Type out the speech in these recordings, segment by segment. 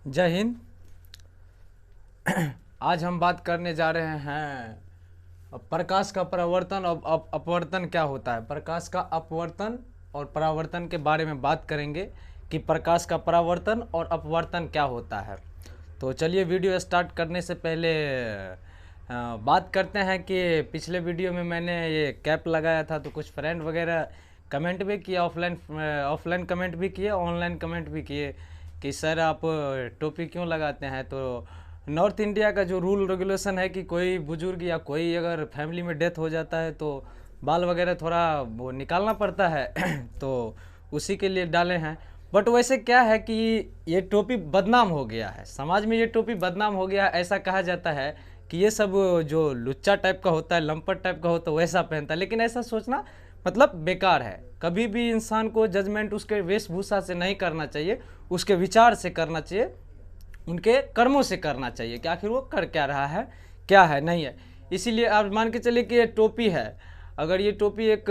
जय हिंद। आज हम बात करने जा रहे हैं प्रकाश का परावर्तन और अपवर्तन क्या होता है। प्रकाश का अपवर्तन और परावर्तन के बारे में बात करेंगे कि प्रकाश का परावर्तन और अपवर्तन क्या होता है। तो चलिए वीडियो स्टार्ट करने से पहले बात करते हैं कि पिछले वीडियो में मैंने ये कैप लगाया था तो कुछ फ्रेंड वगैरह कमेंट भी किया, ऑफलाइन कमेंट भी किए, ऑनलाइन कमेंट भी किए कि सर आप टोपी क्यों लगाते हैं। तो नॉर्थ इंडिया का जो रूल रेगुलेशन है कि कोई बुजुर्ग या कोई अगर फैमिली में डेथ हो जाता है तो बाल वगैरह थोड़ा वो निकालना पड़ता है तो उसी के लिए डाले हैं। बट वैसे क्या है कि ये टोपी बदनाम हो गया है, समाज में ये टोपी बदनाम हो गया है। ऐसा कहा जाता है कि ये सब जो लुच्चा टाइप का होता है, लंपट टाइप का होता है, वैसा पहनता है। लेकिन ऐसा सोचना मतलब बेकार है। कभी भी इंसान को जजमेंट उसके वेशभूषा से नहीं करना चाहिए, उसके विचार से करना चाहिए, उनके कर्मों से करना चाहिए कि आखिर वो कर क्या रहा है, क्या है नहीं है। इसीलिए आप मान के चलिए कि ये टोपी है, अगर ये टोपी एक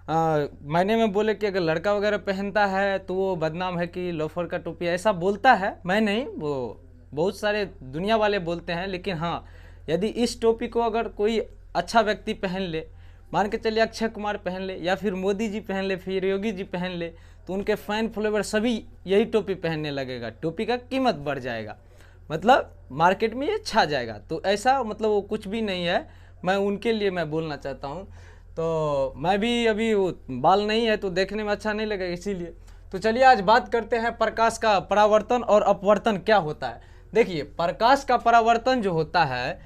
मायने में बोले कि अगर लड़का वगैरह पहनता है तो वो बदनाम है कि लोफर का टोपी, ऐसा बोलता है। मैं नहीं, वो बहुत सारे दुनिया वाले बोलते हैं। लेकिन हाँ, यदि इस टोपी को अगर कोई अच्छा व्यक्ति पहन ले, मान के चलिए अक्षय कुमार पहन ले या फिर मोदी जी पहन ले, फिर योगी जी पहन ले, तो उनके फैन फॉलोवर सभी यही टोपी पहनने लगेगा। टोपी का कीमत बढ़ जाएगा, मतलब मार्केट में ये छा जाएगा। तो ऐसा मतलब वो कुछ भी नहीं है। मैं उनके लिए मैं बोलना चाहता हूँ। तो मैं भी अभी वो बाल नहीं है तो देखने में अच्छा नहीं लगेगा, इसीलिए। तो चलिए आज बात करते हैं प्रकाश का परावर्तन और अपवर्तन क्या होता है। देखिए, प्रकाश का परावर्तन जो होता है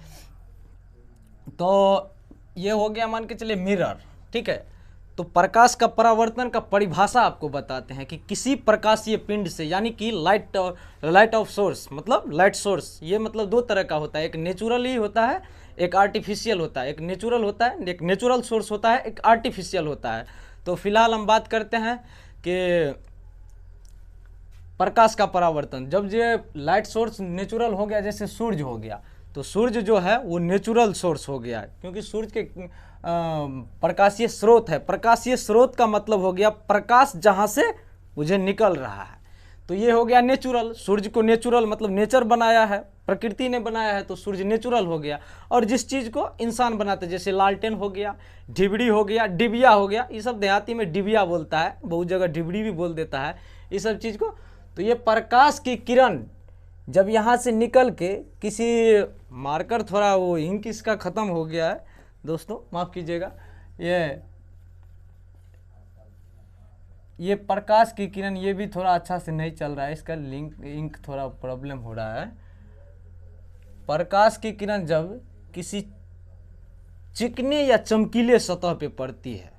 तो ये हो गया मान के चलिए मिरर, ठीक है। तो प्रकाश का परावर्तन का परिभाषा आपको बताते हैं कि किसी प्रकाशीय पिंड से, यानी कि लाइट ऑफ सोर्स, मतलब लाइट सोर्स, ये मतलब दो तरह का होता है। एक नेचुरल ही होता है, एक आर्टिफिशियल होता है। एक नेचुरल होता है, एक नेचुरल सोर्स होता है, एक आर्टिफिशियल होता है। तो फिलहाल हम बात करते हैं कि प्रकाश का परावर्तन। जब ये लाइट सोर्स नेचुरल हो गया, जैसे सूर्य हो गया, तो सूर्य जो है वो नेचुरल सोर्स हो गया है, क्योंकि सूर्य के प्रकाशीय स्रोत है। प्रकाशीय स्रोत का मतलब हो गया प्रकाश जहाँ से मुझे निकल रहा है, तो ये हो गया नेचुरल। सूर्य को नेचुरल मतलब नेचर बनाया है, प्रकृति ने बनाया है, तो सूर्य नेचुरल हो गया। और जिस चीज़ को इंसान बनाते, जैसे लालटेन हो गया, ढिबड़ी हो गया, डिबिया हो गया, ये सब देहाती में डिबिया बोलता है, बहुत जगह ढिबड़ी भी बोल देता है ये सब चीज़ को। तो ये प्रकाश की किरण जब यहाँ से निकल के किसी मार्कर, थोड़ा वो इंक इसका ख़त्म हो गया है दोस्तों, माफ़ कीजिएगा। ये प्रकाश की किरण, ये भी थोड़ा अच्छा से नहीं चल रहा है, इसका इंक थोड़ा प्रॉब्लम हो रहा है। प्रकाश की किरण जब किसी चिकने या चमकीले सतह पे पड़ती है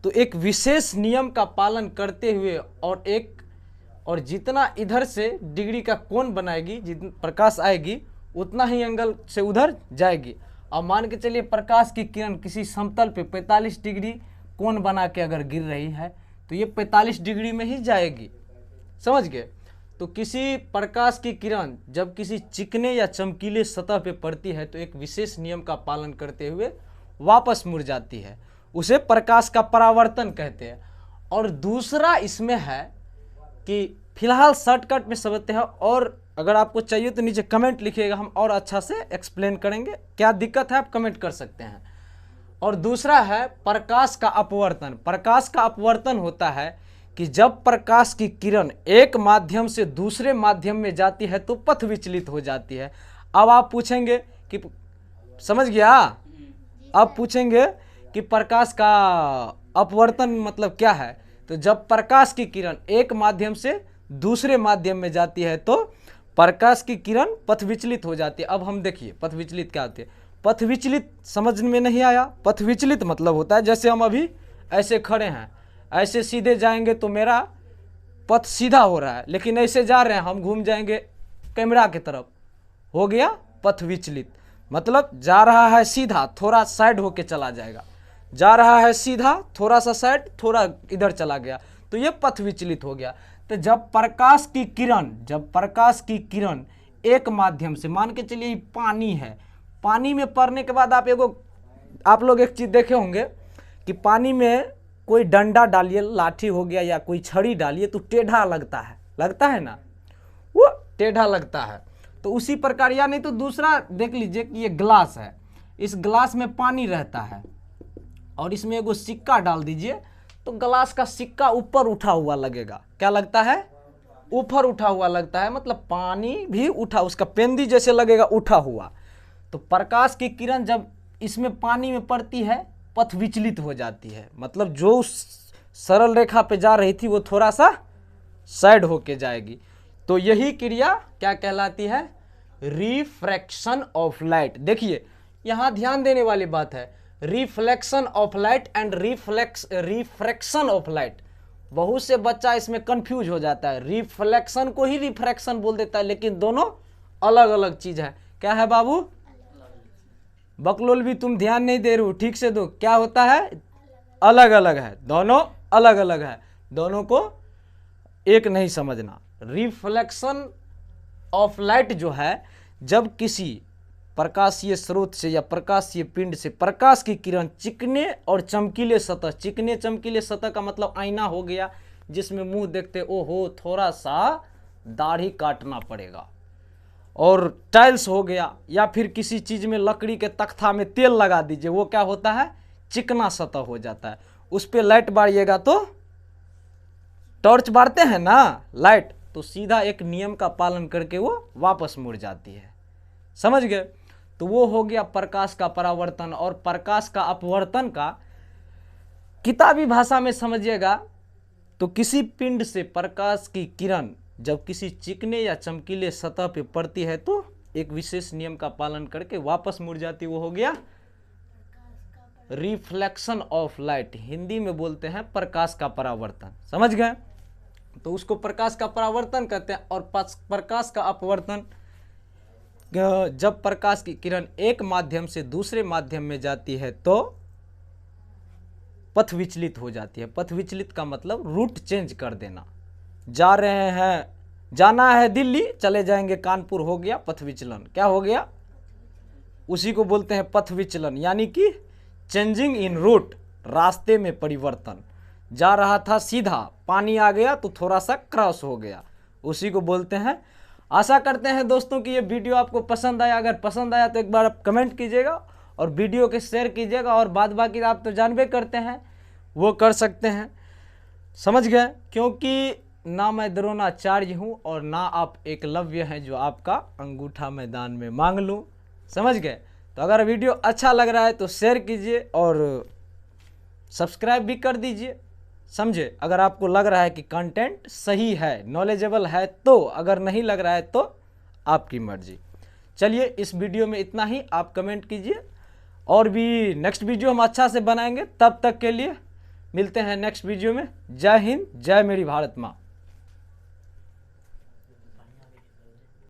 तो एक विशेष नियम का पालन करते हुए और जितना इधर से डिग्री का कोण बनाएगी, जितना प्रकाश आएगी उतना ही एंगल से उधर जाएगी। अब मान के चलिए प्रकाश की किरण किसी समतल पे 45 डिग्री कोण बना के अगर गिर रही है तो ये 45 डिग्री में ही जाएगी, समझ गए। तो किसी प्रकाश की किरण जब किसी चिकने या चमकीले सतह पे पड़ती है तो एक विशेष नियम का पालन करते हुए वापस मुड़ जाती है, उसे प्रकाश का परावर्तन कहते हैं। और दूसरा इसमें है कि फिलहाल शॉर्टकट में समझते हैं, और अगर आपको चाहिए तो नीचे कमेंट लिखिएगा, हम और अच्छा से एक्सप्लेन करेंगे। क्या दिक्कत है आप कमेंट कर सकते हैं। और दूसरा है प्रकाश का अपवर्तन। प्रकाश का अपवर्तन होता है कि जब प्रकाश की किरण एक माध्यम से दूसरे माध्यम में जाती है तो पथ विचलित हो जाती है। अब आप पूछेंगे कि समझ गया, अब पूछेंगे कि प्रकाश का अपवर्तन मतलब क्या है। तो जब प्रकाश की किरण एक माध्यम से दूसरे माध्यम में जाती है तो प्रकाश की किरण पथ विचलित हो जाती है। अब हम देखिए पथ विचलित क्या होती है। पथ विचलित समझ में नहीं आया। पथ विचलित मतलब होता है जैसे हम अभी ऐसे खड़े हैं, ऐसे सीधे जाएंगे तो मेरा पथ सीधा हो रहा है, लेकिन ऐसे जा रहे हैं हम, घूम जाएंगे कैमरा की तरफ, हो गया पथ विचलित। मतलब जा रहा है सीधा, थोड़ा साइड होके चला जाएगा, जा रहा है सीधा, थोड़ा सा साइड, थोड़ा इधर चला गया, तो ये पथ विचलित हो गया। तो जब प्रकाश की किरण एक माध्यम से, मान के चलिए पानी है, पानी में पड़ने के बाद आप लोग एक चीज़ देखे होंगे कि पानी में कोई डंडा डालिए, लाठी हो गया या कोई छड़ी डालिए तो टेढ़ा लगता है ना, वो टेढ़ा लगता है। तो उसी प्रकार, या नहीं तो दूसरा देख लीजिए कि ये ग्लास है, इस ग्लास में पानी रहता है और इसमें एगो सिक्का डाल दीजिए तो ग्लास का सिक्का ऊपर उठा हुआ लगेगा। क्या लगता है? ऊपर उठा हुआ लगता है, मतलब पानी भी उठा, उसका पेंदी जैसे लगेगा उठा हुआ। तो प्रकाश की किरण जब इसमें पानी में पड़ती है पथ विचलित हो जाती है, मतलब जो सरल रेखा पे जा रही थी वो थोड़ा सा साइड होके जाएगी। तो यही क्रिया क्या कहलाती है? Refraction of light. देखिए यहां ध्यान देने वाली बात है, reflection of light and refraction of light. बहुत से बच्चा इसमें कंफ्यूज हो जाता है, रिफ्लेक्शन को ही रिफ्रैक्शन बोल देता है, लेकिन दोनों अलग अलग चीज है। क्या है बाबू? बकलोल भी तुम ध्यान नहीं दे रहे हो, ठीक से दो। क्या होता है? अलग अलग है, दोनों अलग अलग है, दोनों को एक नहीं समझना। रिफ्लेक्शन ऑफ लाइट जो है, जब किसी प्रकाशीय स्रोत से या प्रकाशीय पिंड से प्रकाश की किरण चिकने और चमकीले सतह, चिकने चमकीले सतह का मतलब आईना हो गया जिसमें मुंह देखते ओहो थोड़ा सा दाढ़ी काटना पड़ेगा, और टाइल्स हो गया, या फिर किसी चीज में लकड़ी के तख्ता में तेल लगा दीजिए, वो क्या होता है? चिकना सतह हो जाता है। उस पर लाइट बारिएगा तो, टॉर्च बारते हैं ना लाइट, तो सीधा एक नियम का पालन करके वो वापस मुड़ जाती है। समझ गए? तो वो हो गया प्रकाश का परावर्तन। और प्रकाश का अपवर्तन का किताबी भाषा में समझिएगा तो किसी पिंड से प्रकाश की किरण जब किसी चिकने या चमकीले सतह पे पड़ती है तो एक विशेष नियम का पालन करके वापस मुड़ जाती, वो हो गया रिफ्लेक्शन ऑफ लाइट। हिंदी में बोलते हैं प्रकाश का परावर्तन। समझ गए? तो उसको प्रकाश का परावर्तन कहते हैं। और प्रकाश का अपवर्तन, जब प्रकाश की किरण एक माध्यम से दूसरे माध्यम में जाती है तो पथ विचलित हो जाती है। पथ विचलित का मतलब रूट चेंज कर देना। जा रहे हैं, जाना है दिल्ली, चले जाएंगे कानपुर, हो गया पथ विचलन। क्या हो गया? उसी को बोलते हैं पथ विचलन, यानी कि चेंजिंग इन रूट, रास्ते में परिवर्तन। जा रहा था सीधा, पानी आ गया तो थोड़ा सा क्रॉस हो गया, उसी को बोलते हैं। आशा करते हैं दोस्तों कि ये वीडियो आपको पसंद आया। अगर पसंद आया तो एक बार आप कमेंट कीजिएगा और वीडियो के शेयर कीजिएगा, और बाद बाकी आप तो जानबे करते हैं वो कर सकते हैं। समझ गए? क्योंकि ना मैं द्रोणाचार्य हूँ और ना आप एकलव्य हैं जो आपका अंगूठा मैदान में मांग लूँ। समझ गए? तो अगर वीडियो अच्छा लग रहा है तो शेयर कीजिए और सब्सक्राइब भी कर दीजिए। समझे? अगर आपको लग रहा है कि कंटेंट सही है, नॉलेजेबल है तो, अगर नहीं लग रहा है तो आपकी मर्जी। चलिए इस वीडियो में इतना ही, आप कमेंट कीजिए और भी नेक्स्ट वीडियो हम अच्छा से बनाएंगे। तब तक के लिए मिलते हैं नेक्स्ट वीडियो में। जय हिंद, जय मेरी भारत माँ।